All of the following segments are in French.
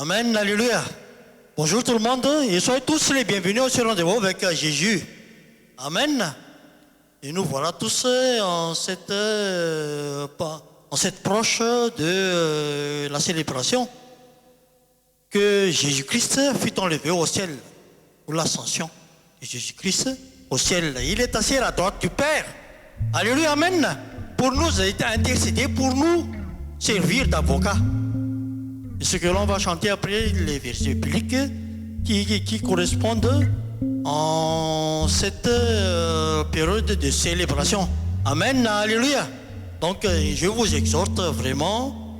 Amen, alléluia. Bonjour tout le monde et soyez tous les bienvenus au rendez-vous avec Jésus. Amen. Et nous voilà tous en cette proche de la célébration que Jésus-Christ fut enlevé au ciel pour l'ascension de Jésus-Christ au ciel. Il est assis à la droite du Père. Alléluia, amen. Pour nous, il a été intercédé pour nous servir d'avocat. Et ce que l'on va chanter après, les versets bibliques qui correspondent en cette période de célébration. Amen, alléluia. Donc, je vous exhorte vraiment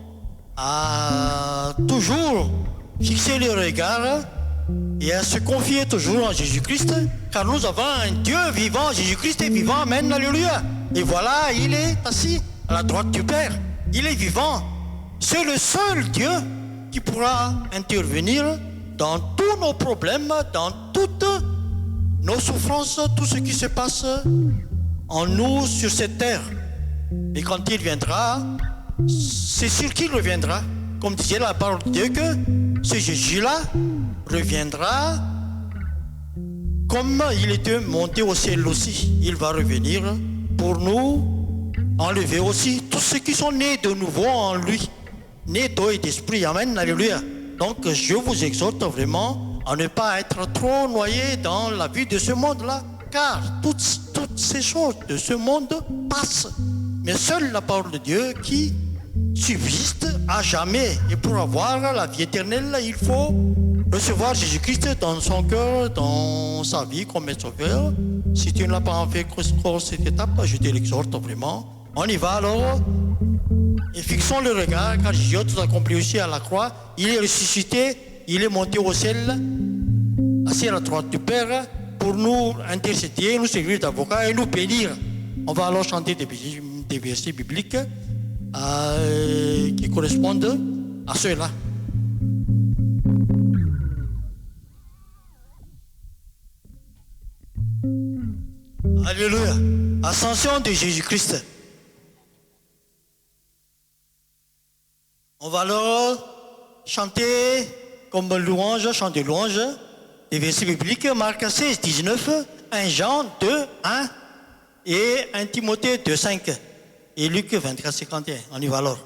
à toujours fixer le regard et à se confier toujours en Jésus-Christ, car nous avons un Dieu vivant, Jésus-Christ est vivant, amen, alléluia. Et voilà, il est assis à la droite du Père, il est vivant. C'est le seul Dieu qui pourra intervenir dans tous nos problèmes, dans toutes nos souffrances, tout ce qui se passe en nous sur cette terre. Et quand il viendra, c'est sûr qu'il reviendra. Comme disait la parole de Dieu, que ce Jésus-là reviendra comme il était monté au ciel aussi. Il va revenir pour nous enlever aussi tous ceux qui sont nés de nouveau en lui, nés d'eau et d'esprit. Amen, alléluia. Donc je vous exhorte vraiment à ne pas être trop noyé dans la vie de ce monde-là, car toutes ces choses de ce monde passent. Mais seule la parole de Dieu qui subsiste à jamais. Et pour avoir la vie éternelle, il faut recevoir Jésus-Christ dans son cœur, dans sa vie comme sauveur. Si tu ne l'as pas fait encore cette étape, je te l'exhorte vraiment. On y va alors. Et fixons le regard, car Jésus a tout accompli aussi à la croix. Il est ressuscité, il est monté au ciel, assis à la droite du Père, pour nous intercéder, nous servir d'avocat et nous bénir. On va alors chanter des versets bibliques qui correspondent à ceux-là. Alléluia. Ascension de Jésus-Christ. On va alors chanter comme louange, chant de louange, des versets bibliques, Marc 16, 19, 1 Jean 2, 1 et 1 Timothée 2, 5 et Luc 24, 51. On y va alors.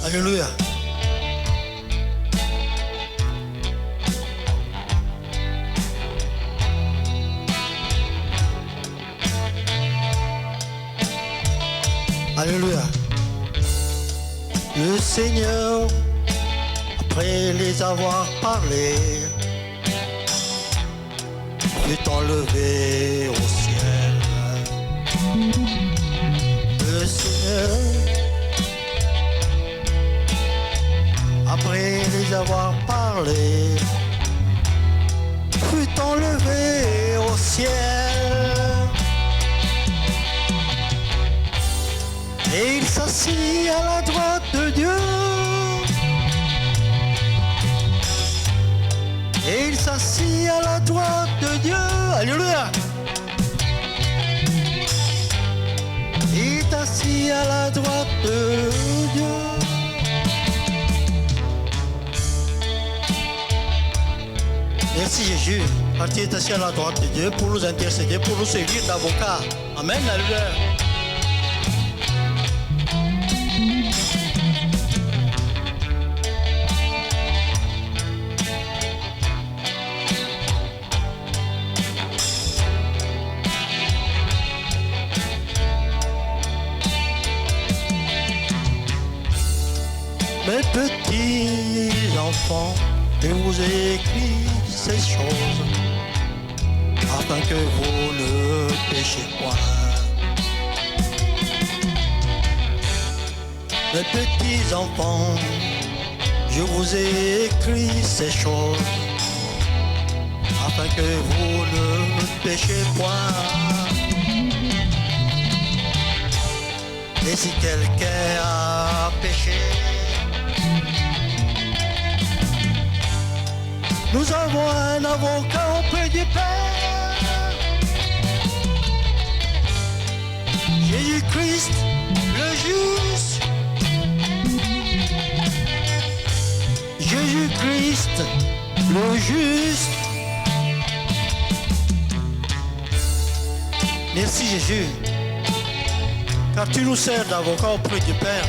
Alléluia. Alléluia. Le Seigneur, après les avoir parlé, fut enlevé au ciel. Le Seigneur, après les avoir parlé, fut enlevé au ciel. Et il s'assit à la droite de Dieu. Et il s'assit à la droite de Dieu. Alléluia. Il est assis à la droite de Dieu. Merci Jésus, car tu es assis à la droite de Dieu pour nous intercéder, pour nous servir d'avocat. Amen, alléluia. Mes petits enfants, je vous ai écrit ces choses afin que vous ne péchiez point. Mes petits enfants, je vous ai écrit ces choses afin que vous ne péchiez point. Et si quelqu'un a péché, avocat auprès du Père. Jésus-Christ, le juste. Jésus-Christ, le juste. Merci Jésus, car tu nous sers d'avocat auprès du Père.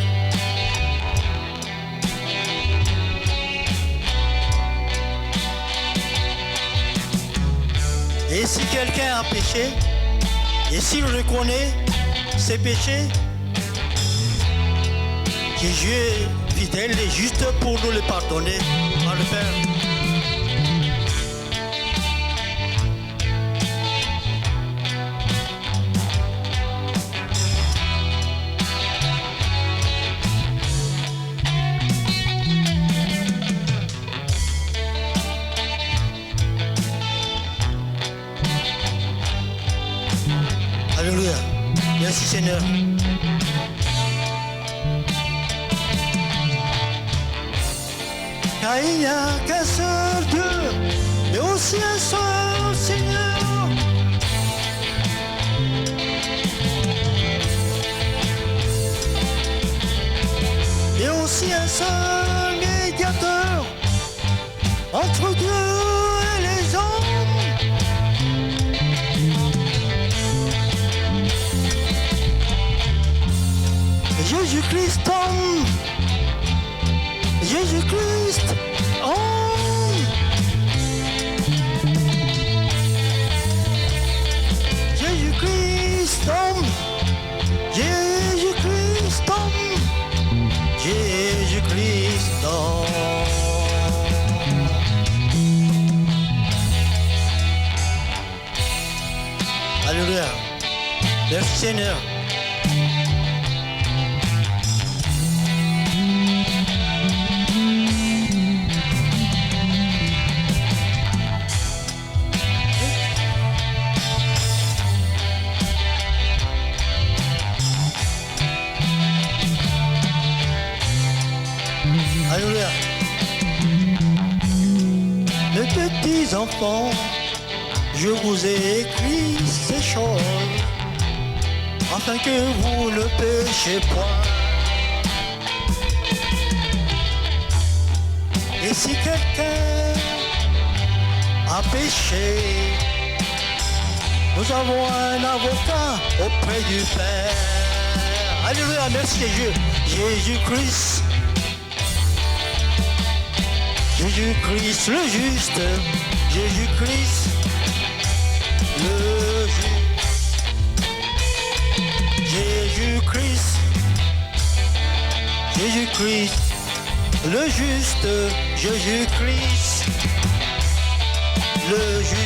Et si quelqu'un a péché, et s'il reconnaît ses péchés, Jésus est fidèle et juste pour nous les pardonner par le Père. Alléluia. Merci Seigneur. Car il n'y a qu'un seul Dieu, mais aussi un seul Seigneur. Et aussi un seul médiateur entre Dieu et les hommes. Jésus-Christ homme, Jésus-Christ homme, Jésus-Christ homme, Jésus-Christ homme, Jésus-Christ homme. Alléluia. Merci Seigneur. Alléluia. Mes petits enfants, je vous ai écrit ces choses afin que vous ne péchiez point. Et si quelqu'un a péché, nous avons un avocat auprès du Père. Alléluia, merci Jésus. Jésus-Christ. Jésus-Christ le juste, Jésus-Christ le juste, Jésus-Christ, Jésus-Christ le juste, Jésus-Christ le juste.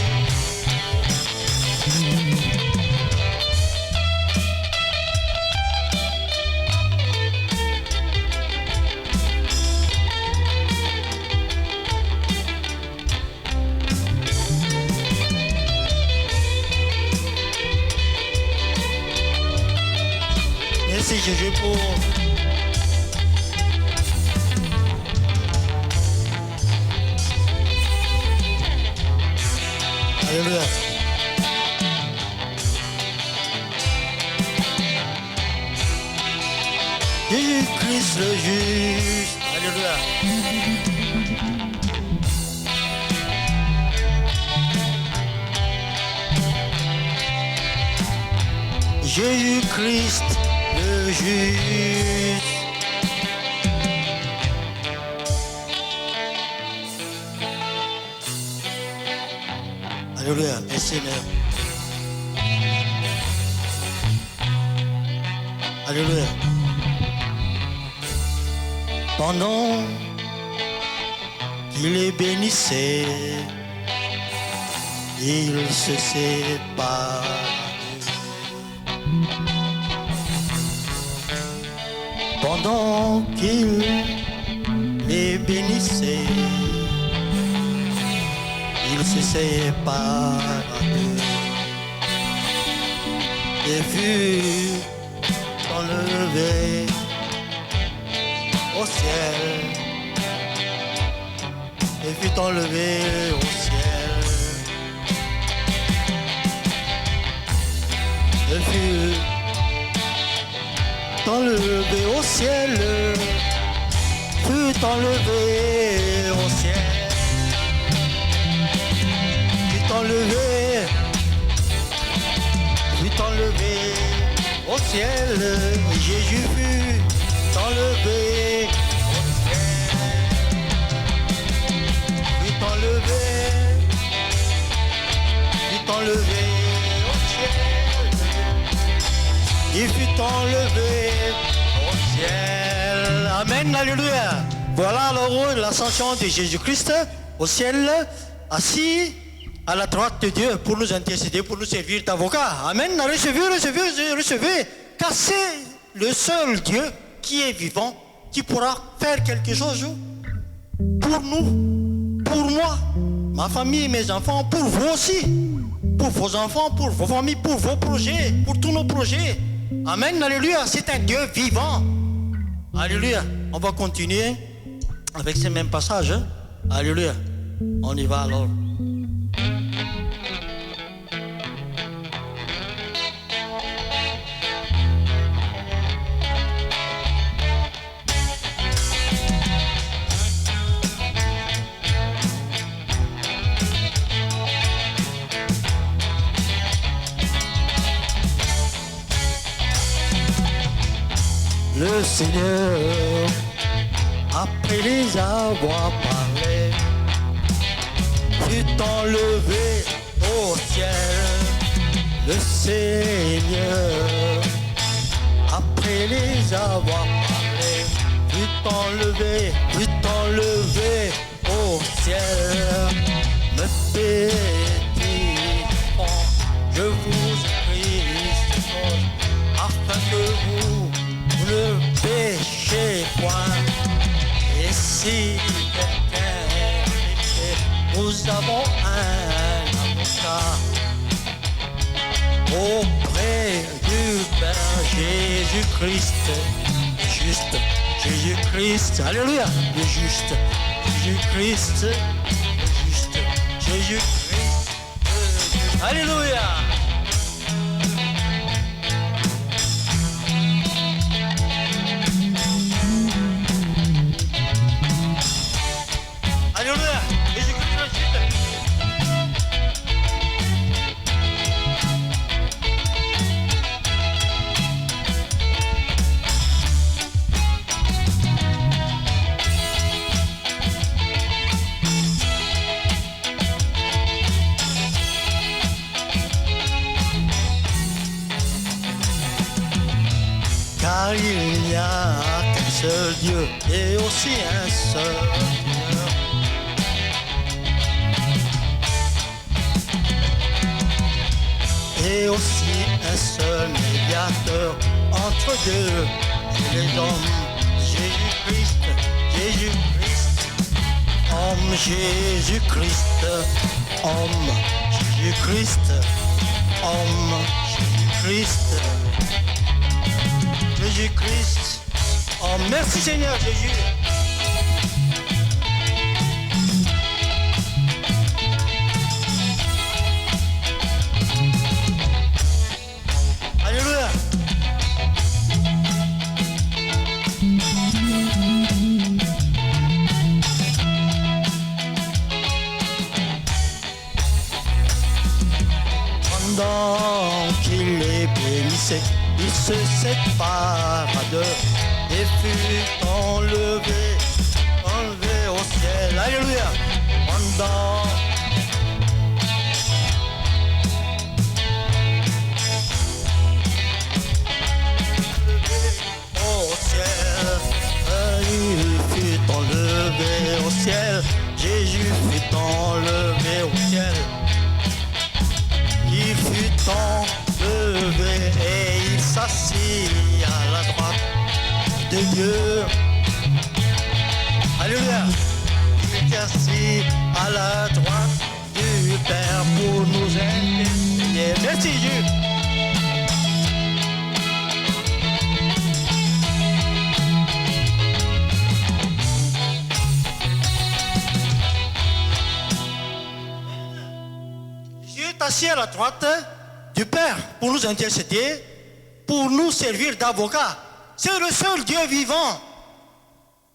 Merci Jésus pour Alléluia. Jésus-Christ le juste. Alléluia. Jésus-Christ le juste. Alléluia, merci Seigneur. Alléluia. Pendant qu'il les bénissait, il se sépare. Pendant qu'il les bénissait, il se sépare et fut enlevé au ciel, et fut enlevé au ciel. vu t'enlever au ciel, fut enlevé au ciel, fut enlevé, fut enlevé au ciel, Jésus fut enlevé au ciel, fut enlevé, fut enlevé au ciel, il fut enlevé au ciel. Amen, alléluia. Voilà alors l'ascension de Jésus-Christ au ciel, assis à la droite de Dieu pour nous intercéder, pour nous servir d'avocat. Amen, recevez, car c'est le seul Dieu qui est vivant, qui pourra faire quelque chose pour nous, pour moi, ma famille, mes enfants, pour vous aussi, pour vos enfants, pour vos familles, pour vos projets, pour tous nos projets. Amen, alléluia, c'est un Dieu vivant. Alléluia, on va continuer avec ces mêmes passages. Alléluia, on y va alors. Le Seigneur, après les avoir parlé, fut enlevé au ciel. Le Seigneur, après les avoir parlé, fut enlevé au ciel. Me petit enfant, je vous prie ces choses, afin que vous ne péchez point. Et si quelqu'un péché, nous avons un avocat auprès du Père Jésus-Christ, juste, Jésus-Christ, alléluia, le juste, Jésus-Christ, le juste, Jésus-Christ, alléluia. Alléluia, Jésus-Christ, le juste. Car il n'y a qu'un seul Dieu et aussi un seul Dieu. Et aussi un seul médiateur entre Dieu et les hommes, Jésus-Christ, Jésus-Christ, homme Jésus-Christ, homme Jésus-Christ, homme Jésus-Christ. Jésus-Christ. Oh, merci Seigneur Jésus. Alléluia. Pendant qu'il les bénissait, il se sépara d'eux et fut enlevé au ciel. Alléluia. Pendant au ciel, il fut enlevé au ciel. Jésus fut enlevé au ciel. Il fut enlevé et il s'assit à la droite de Dieu. Alléluia. Il est assis à la droite du Père pour nous intercéder. Merci Dieu. Jésus est assis à la droite du Père pour nous intercéder, pour nous servir d'avocat. C'est le seul Dieu vivant.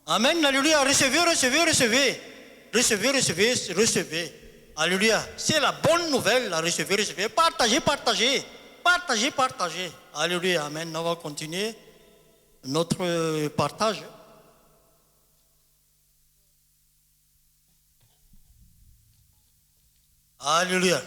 Amen, alléluia, recevez, recevez, recevez. Recevez, recevez, recevez. Alléluia. C'est la bonne nouvelle, recevez, recevez. Partagez, partagez. Partagez, partagez. Alléluia, amen. On va continuer notre partage. Alléluia.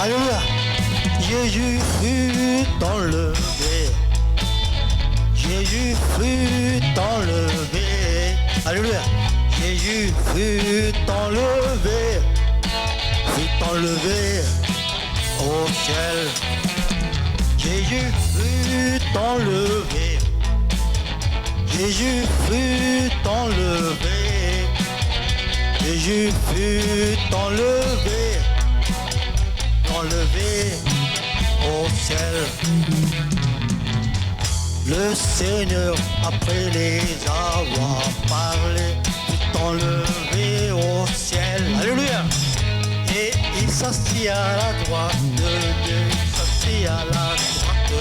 Alléluia. Jésus fut enlevé. Jésus fut enlevé. Alléluia. Jésus fut enlevé. Fut enlevé au ciel. Jésus fut enlevé. Jésus fut enlevé. Jésus fut enlevé. Enlevé au ciel. Le Seigneur, après les avoir parlé, fut enlevé au ciel. Alléluia. Et il s'assit à la droite de Dieu. Il s'assit à la droite de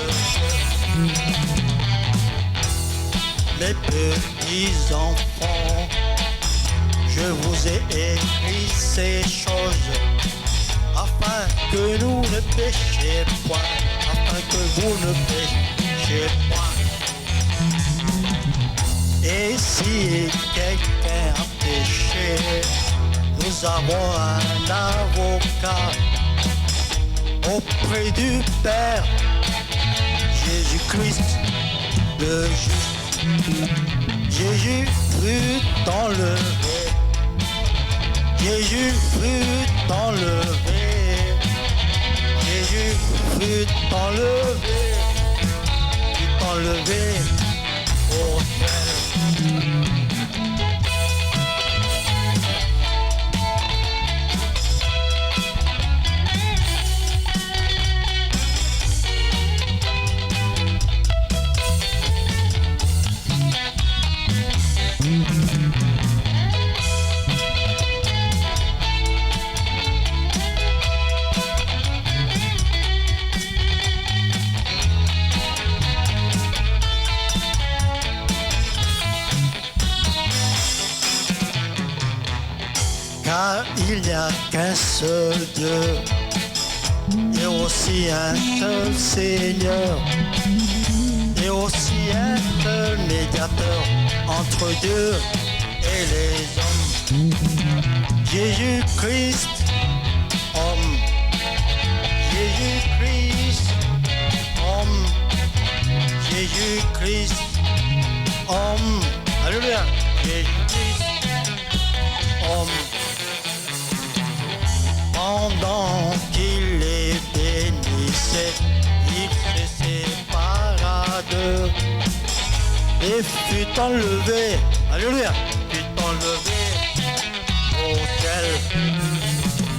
Dieu. Mes petits enfants, je vous ai écrit ces choses afin que nous ne péchions point, afin que vous ne péchiez point. Et si quelqu'un a péché, nous avons un avocat auprès du Père, Jésus-Christ, le juste. Jésus fut enlevé. Jésus fut enlevé. Jésus fut enlevé. Fut enlevé au ciel. Car il n'y a qu'un seul Dieu et aussi un seul Seigneur et aussi un seul médiateur entre Dieu et les hommes. Jésus-Christ, homme. Jésus-Christ, homme. Jésus-Christ, homme. Alléluia. Jésus-Christ, homme. Pendant qu'il les bénissait, il se sépara d'eux et fut enlevé, alléluia, fut enlevé au ciel.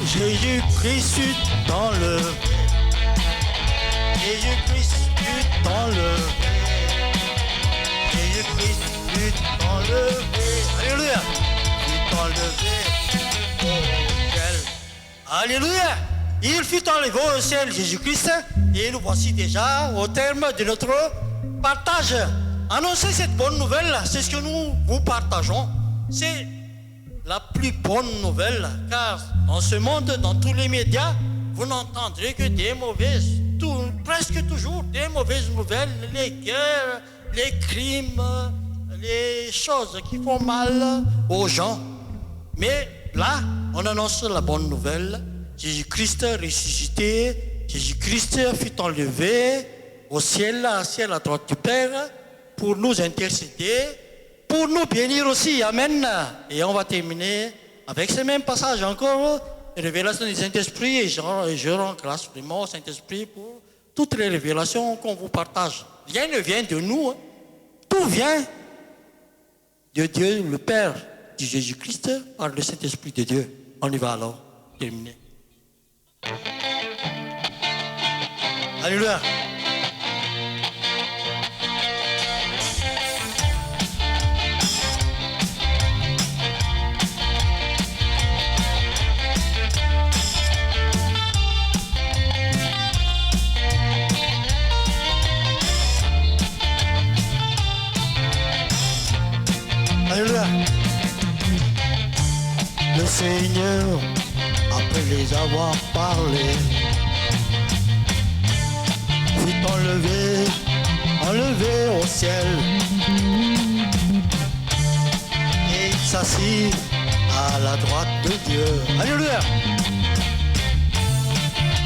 Jésus-Christ fut enlevé, Jésus-Christ fut enlevé, Jésus-Christ fut enlevé, alléluia, fut enlevé au ciel. Alléluia! Il fut enlevé au ciel, Jésus-Christ, et nous voici déjà au terme de notre partage. Annoncer cette bonne nouvelle, c'est ce que nous vous partageons. C'est la plus bonne nouvelle, car dans ce monde, dans tous les médias, vous n'entendrez que des mauvaises, presque toujours des mauvaises nouvelles, les guerres, les crimes, les choses qui font mal aux gens. Mais là, on annonce la bonne nouvelle. Jésus-Christ ressuscité, Jésus-Christ fut enlevé au ciel, assis à la droite du Père, pour nous intercéder, pour nous bénir aussi. Amen. Et on va terminer avec ce même passage encore, révélation du Saint-Esprit, et je rends grâce vraiment au Saint-Esprit pour toutes les révélations qu'on vous partage. Rien ne vient de nous, hein. Tout vient de Dieu, le Père, de Jésus-Christ, par le Saint-Esprit de Dieu. On y va alors terminer. Alléluia. Alléluia. Le Seigneur, après les avoir parlé, fut enlevé au ciel. Et il s'assit à la droite de Dieu. Alléluia.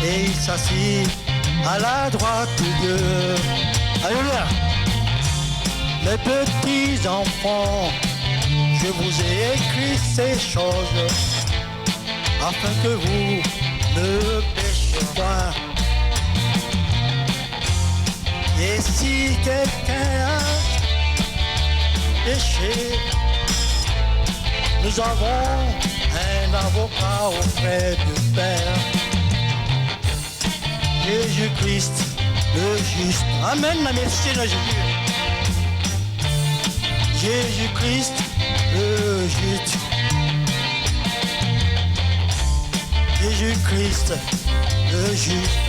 Et il s'assit à la droite de Dieu. Alléluia. Mes petits enfants, je vous ai écrit ces choses afin que vous ne péchiez pas. Et si quelqu'un a péché, nous avons un avocat auprès du Père, Jésus-Christ, le juste. Amen, merci Seigneur Jésus. Jésus-Christ, le juste. Jésus-Christ, le juste.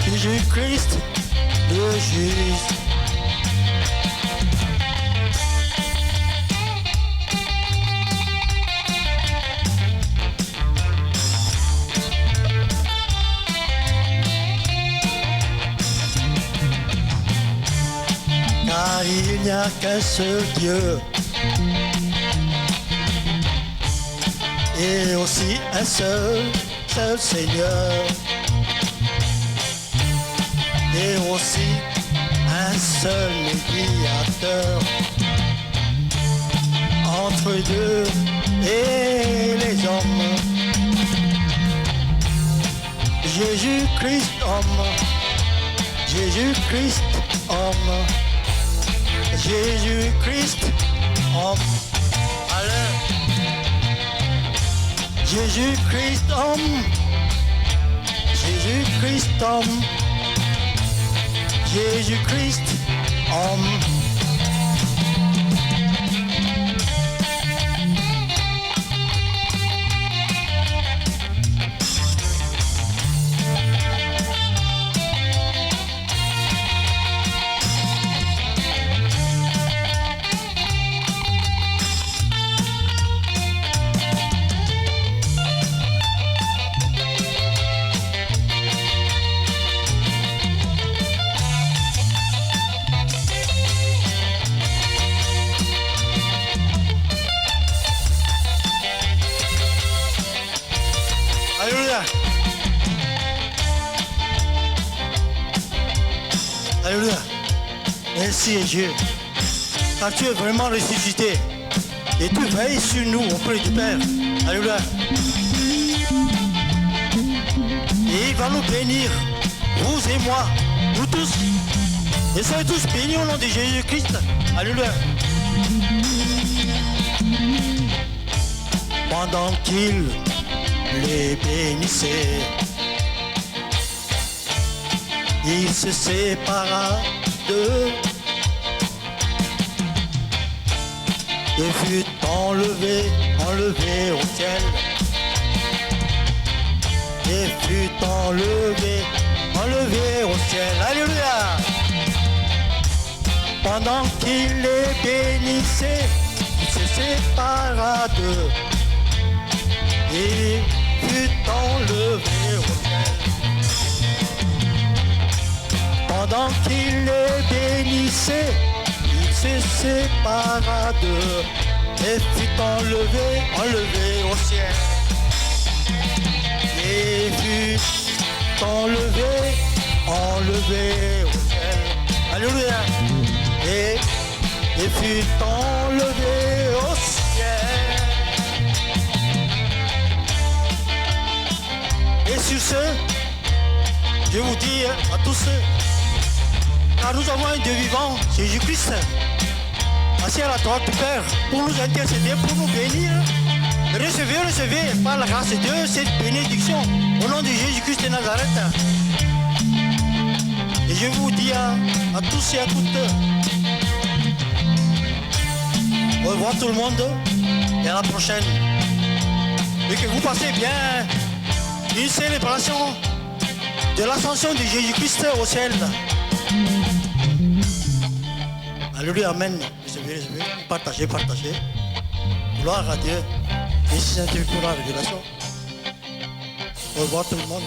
Jésus-Christ, le juste. Car il n'y a qu'un seul Dieu et aussi un seul Seigneur et aussi un seul médiateur entre Dieu et les hommes, Jésus-Christ homme, Jésus-Christ homme, Jésus-Christ homme. Allez. Jésus-Christ homme, Jésus-Christ homme, Jésus-Christ homme. Alléluia. Alléluia. Merci Dieu. Car tu es vraiment ressuscité. Et tu veilles sur nous auprès du Père. Alléluia. Et il va nous bénir, vous et moi, nous tous. Et soyez tous bénis au nom de Jésus-Christ. Alléluia. Pendant qu'il les bénissait, il se sépara d'eux et fut enlevé au ciel. Et fut enlevé au ciel. Alléluia. Pendant qu'il les bénissait, il se sépara d'eux et fut enlevé au ciel. Pendant qu'il les bénissait, il se sépara d'eux et fut enlevé au ciel. Et fut enlevé au ciel. Alléluia. Et fut enlevé au ciel. Et sur ce, je vous dis à tous ceux, car nous avons un Dieu vivant, Jésus-Christ, assis à la droite du Père, pour nous intercéder, pour nous bénir, Recevez par la grâce de Dieu cette bénédiction au nom de Jésus-Christ de Nazareth. Et je vous dis à tous et à toutes, au revoir tout le monde et à la prochaine. Et que vous passez bien une célébration de l'ascension de Jésus-Christ au ciel. Alléluia, amen. Recevez. Partagez. Gloire à Dieu. Et si c'est pour la révélation. Au revoir tout le monde.